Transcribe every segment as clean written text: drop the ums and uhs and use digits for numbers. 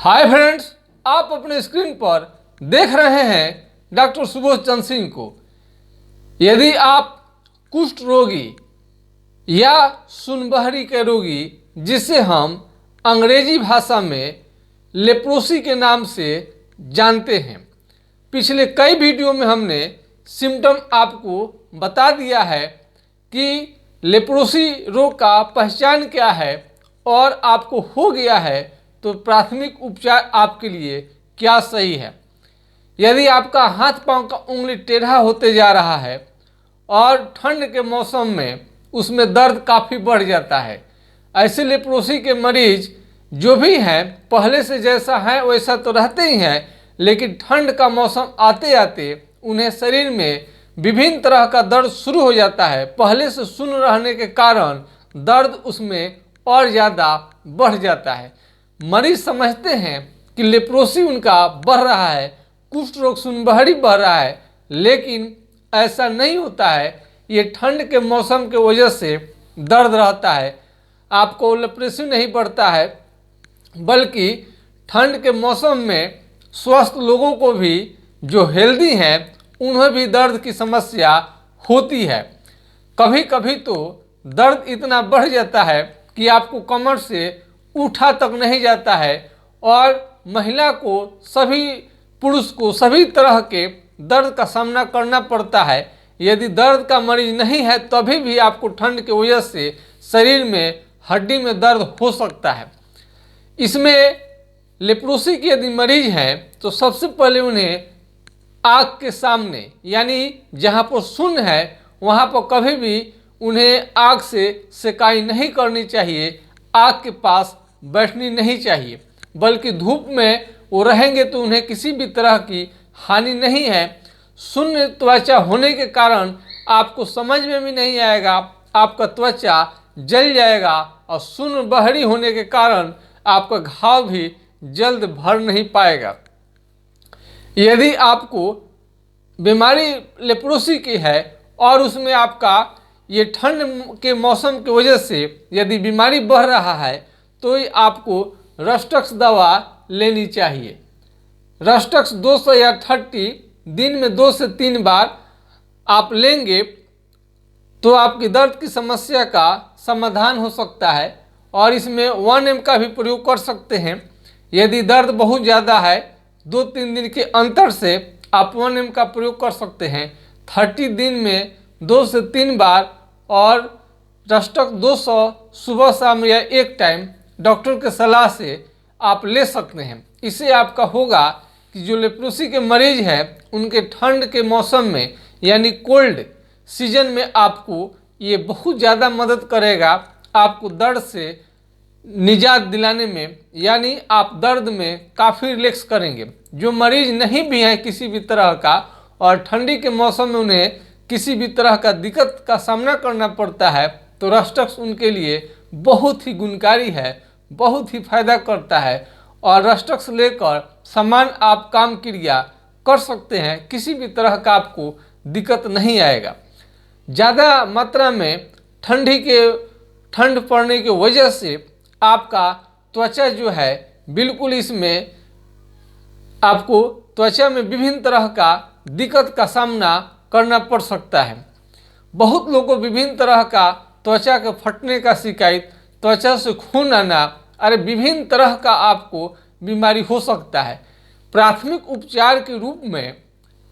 Hi friends, आप अपने screen पर देख रहे हैं डॉक्टर सुबोध चंद्र सिंह को। यदि आप कुष्ठ रोगी या सुनबहरी के रोगी, जिसे हम अंग्रेजी भाषा में लेप्रोसी के नाम से जानते हैं, पिछले कई वीडियो में हमने सिम्टम आपको बता दिया है कि लेप्रोसी रोग का पहचान क्या है और आपको हो गया है तो प्राथमिक उपचार आपके लिए क्या सही है। यदि आपका हाथ पांव का उंगली टेढ़ा होते जा रहा है और ठंड के मौसम में उसमें दर्द काफ़ी बढ़ जाता है, ऐसे लेप्रोसी के मरीज जो भी हैं पहले से जैसा है वैसा तो रहते ही हैं, लेकिन ठंड का मौसम आते आते उन्हें शरीर में विभिन्न तरह का दर्द शुरू हो जाता है। पहले से सुन्न रहने के कारण दर्द उसमें और ज़्यादा बढ़ जाता है। मरीज समझते हैं कि लेप्रोसी उनका बढ़ रहा है, कुष्ठ रोग सुनबहरी बढ़ रहा है, लेकिन ऐसा नहीं होता है। ये ठंड के मौसम के वजह से दर्द रहता है। आपको लेप्रोसी नहीं बढ़ता है, बल्कि ठंड के मौसम में स्वस्थ लोगों को भी, जो हेल्दी हैं, उन्हें भी दर्द की समस्या होती है। कभी कभी तो दर्द इतना बढ़ जाता है कि आपको कमर से उठा तक नहीं जाता है और महिला को, सभी पुरुष को सभी तरह के दर्द का सामना करना पड़ता है। यदि दर्द का मरीज नहीं है तभी भी आपको ठंड की वजह से शरीर में हड्डी में दर्द हो सकता है। इसमें लेप्रोसी के यदि मरीज हैं तो सबसे पहले उन्हें आँख के सामने, यानी जहाँ पर सुन्न है वहाँ पर कभी भी उन्हें आग से सेकाई नहीं करनी चाहिए, आग के पास बैठनी नहीं चाहिए, बल्कि धूप में वो रहेंगे तो उन्हें किसी भी तरह की हानि नहीं है। शून्य त्वचा होने के कारण आपको समझ में भी नहीं आएगा, आपका त्वचा जल जाएगा, और शून्य बहरी होने के कारण आपका घाव भी जल्द भर नहीं पाएगा। यदि आपको बीमारी लेप्रोसी की है और उसमें आपका ये ठंड के मौसम की वजह से यदि बीमारी बढ़ रहा है तो आपको रस्टक्स दवा लेनी चाहिए। रस्टक्स 200 या 30 दिन में 2 से 3 बार आप लेंगे तो आपकी दर्द की समस्या का समाधान हो सकता है। और इसमें 1 mg का भी प्रयोग कर सकते हैं। यदि दर्द बहुत ज़्यादा है 2-3 दिन के अंतर से आप 1 mg का प्रयोग कर सकते हैं। 30 दिन में 2 से 3 बार, और रस्टक्स 200 सुबह शाम या एक टाइम डॉक्टर के सलाह से आप ले सकते हैं। इससे आपका होगा कि जो लेप्रोसी के मरीज हैं उनके ठंड के मौसम में, यानी कोल्ड सीजन में, आपको ये बहुत ज़्यादा मदद करेगा आपको दर्द से निजात दिलाने में, यानी आप दर्द में काफ़ी रिलैक्स करेंगे। जो मरीज नहीं भी हैं किसी भी तरह का और ठंडी के मौसम में उन्हें किसी भी तरह का दिक्कत का सामना करना पड़ता है तो रस्टक्स उनके लिए बहुत ही गुणकारी है, बहुत ही फायदा करता है। और रस्टक्स लेकर समान आप काम क्रिया कर सकते हैं, किसी भी तरह का आपको दिक्कत नहीं आएगा। ज़्यादा मात्रा में ठंड पड़ने की वजह से आपका त्वचा जो है बिल्कुल, इसमें आपको त्वचा में विभिन्न तरह का दिक्कत का सामना करना पड़ सकता है। बहुत लोगों को विभिन्न तरह का त्वचा के फटने का शिकायत, त्वचा से खून आना, अरे विभिन्न तरह का आपको बीमारी हो सकता है। प्राथमिक उपचार के रूप में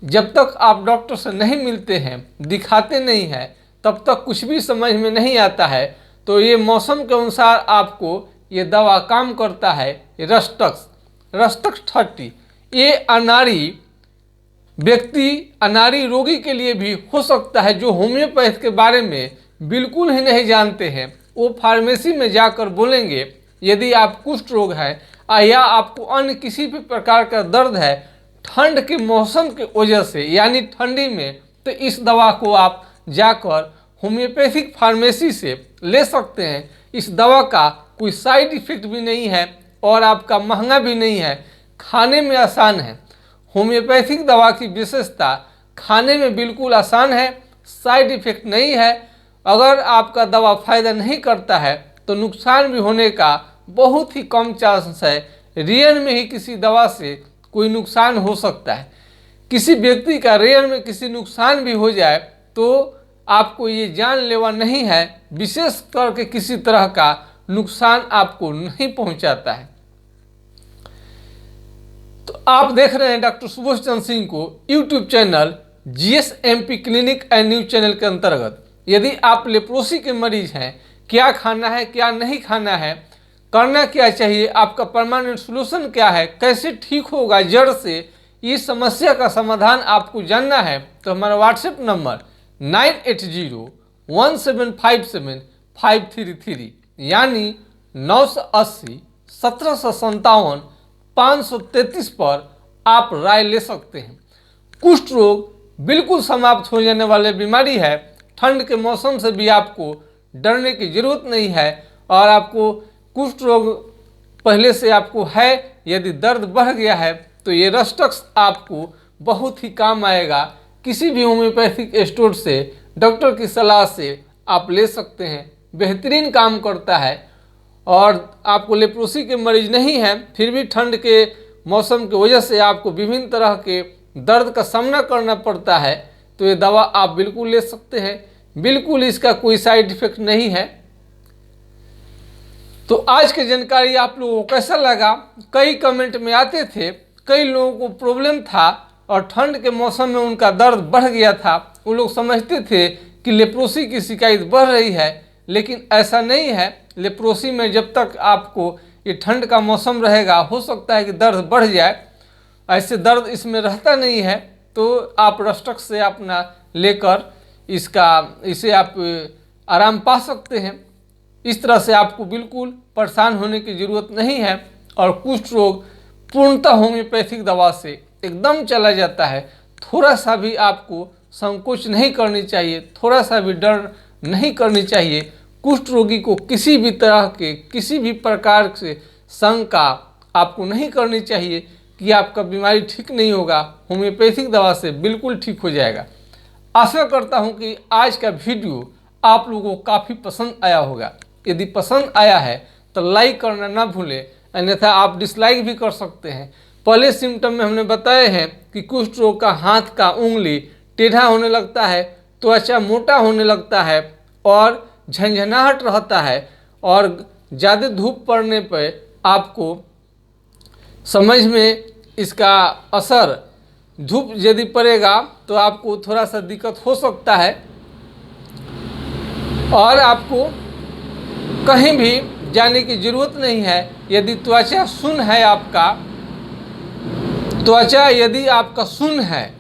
जब तक आप डॉक्टर से नहीं मिलते हैं, दिखाते नहीं हैं, तब तक कुछ भी समझ में नहीं आता है। तो ये मौसम के अनुसार आपको ये दवा काम करता है। रस्टक्स 30 ये अनाड़ी व्यक्ति, अनाड़ी रोगी के लिए भी हो सकता है जो होम्योपैथ के बारे में बिल्कुल ही नहीं जानते हैं। वो फार्मेसी में जाकर बोलेंगे यदि आप कुष्ठ रोग है या आपको अन्य किसी भी प्रकार का दर्द है ठंड के मौसम की वजह से, यानी ठंडी में, तो इस दवा को आप जाकर होम्योपैथिक फार्मेसी से ले सकते हैं। इस दवा का कोई साइड इफेक्ट भी नहीं है और आपका महंगा भी नहीं है, खाने में आसान है। होम्योपैथिक दवा की विशेषता खाने में बिल्कुल आसान है, साइड इफेक्ट नहीं है। अगर आपका दवा फायदा नहीं करता है तो नुकसान भी होने का बहुत ही कम चांस है, रेयर में ही किसी दवा से कोई नुकसान हो सकता है। किसी व्यक्ति का रेयर में किसी नुकसान भी हो जाए तो आपको ये जानलेवा नहीं है, विशेष करके किसी तरह का नुकसान आपको नहीं पहुंचाता है। तो आप देख रहे हैं डॉक्टर सुबोध चंद्र सिंह को YouTube channel GSMP clinic and news channel के अंतर्गत। यदि आप लेप्रोसी के मरीज हैं, क्या खाना है क्या नहीं खाना है, करना क्या चाहिए, आपका परमानेंट सोल्यूशन क्या है, कैसे ठीक होगा जड़ से, इस समस्या का समाधान आपको जानना है तो हमारा व्हाट्सएप नंबर 9807577533 यानी 980-1757-533 पर आप राय ले सकते हैं। कुष्ठ रोग बिल्कुल समाप्त हो जाने वाली बीमारी है। ठंड के मौसम से भी आपको डरने की जरूरत नहीं है। और आपको कुष्ठ रोग पहले से आपको है, यदि दर्द बढ़ गया है तो ये रस्टक्स आपको बहुत ही काम आएगा। किसी भी होम्योपैथिक स्टोर से डॉक्टर की सलाह से आप ले सकते हैं, बेहतरीन काम करता है। और आपको लेप्रोसी के मरीज नहीं हैं, फिर भी ठंड के मौसम की वजह से आपको विभिन्न तरह के दर्द का सामना करना पड़ता है, तो ये दवा आप बिल्कुल ले सकते हैं। बिल्कुल इसका कोई साइड इफेक्ट नहीं है। तो आज की जानकारी आप लोगों को कैसा लगा? कई कमेंट में आते थे, कई लोगों को प्रॉब्लम था और ठंड के मौसम में उनका दर्द बढ़ गया था। वो लोग समझते थे कि लेप्रोसी की शिकायत बढ़ रही है, लेकिन ऐसा नहीं है। लेप्रोसी में जब तक आपको ये ठंड का मौसम रहेगा, हो सकता है कि दर्द बढ़ जाए, ऐसे दर्द इसमें रहता नहीं है। तो आप रस्टक्स से अपना लेकर इसे आप आराम पा सकते हैं। इस तरह से आपको बिल्कुल परेशान होने की ज़रूरत नहीं है। और कुष्ठ रोग पूर्णतः होम्योपैथिक दवा से एकदम चला जाता है। थोड़ा सा भी आपको संकोच नहीं करनी चाहिए, थोड़ा सा भी डर नहीं करनी चाहिए। कुष्ठ रोगी को किसी भी तरह के किसी भी प्रकार से शंका आपको नहीं करनी चाहिए कि आपका बीमारी ठीक नहीं होगा। होम्योपैथिक दवा से बिल्कुल ठीक हो जाएगा। आशा करता हूं कि आज का वीडियो आप लोगों को काफ़ी पसंद आया होगा। यदि पसंद आया है तो लाइक करना ना भूलें, अन्यथा आप डिसलाइक भी कर सकते हैं। पहले सिम्टम में हमने बताए हैं कि कुष्ठ रोग का हाथ का उंगली टेढ़ा होने लगता है, त्वचा मोटा होने लगता है और झंझनाहट रहता है। और ज़्यादा धूप पड़ने पर आपको समझ में इसका असर, धूप यदि पड़ेगा तो आपको थोड़ा सा दिक्कत हो सकता है। और आपको कहीं भी जाने की ज़रूरत नहीं है। यदि त्वचा सुन्न है, आपका त्वचा यदि आपका सुन्न है,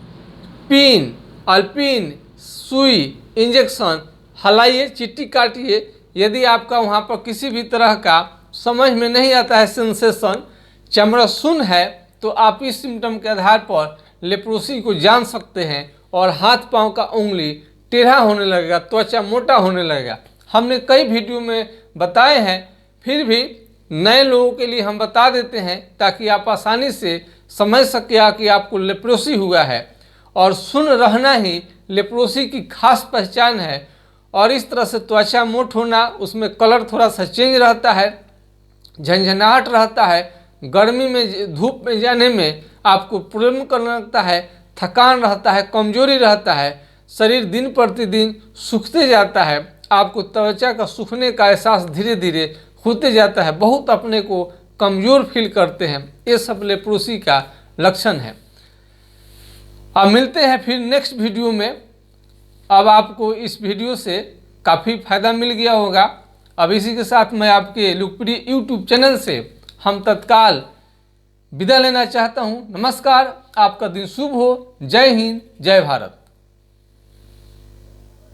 पिन, अल्पिन, सुई, इंजेक्शन हलाइए, चिट्टी काटिए। यदि आपका वहाँ पर किसी भी तरह का समझ में नहीं आता है सेंसेशन, चमड़ा सुन्न है, तो आप इस सिम्टम के आधार पर लेप्रोसी को जान सकते हैं। और हाथ पांव का उंगली टेढ़ा होने लगेगा, त्वचा मोटा होने लगेगा। हमने कई वीडियो में बताए हैं, फिर भी नए लोगों के लिए हम बता देते हैं ताकि आप आसानी से समझ सके कि आपको लेप्रोसी हुआ है। और सुन्न रहना ही लेप्रोसी की खास पहचान है। और इस तरह से त्वचा मोट होना, उसमें कलर थोड़ा सा चेंज रहता है, झंझनाहट रहता है, गर्मी में धूप में जाने में आपको प्रॉब्लम करने लगता है, थकान रहता है, कमजोरी रहता है, शरीर दिन प्रतिदिन सूखते जाता है, आपको त्वचा का सूखने का एहसास धीरे धीरे होते जाता है, बहुत अपने को कमज़ोर फील करते हैं। ये सब लेप्रोसी का लक्षण है। अब मिलते हैं फिर नेक्स्ट वीडियो में। अब आपको इस वीडियो से काफ़ी फायदा मिल गया होगा। अब इसी के साथ मैं आपके लोकप्रिय यूट्यूब चैनल से हम तत्काल विदा लेना चाहता हूँ। नमस्कार, आपका दिन शुभ हो। जय हिंद, जय भारत।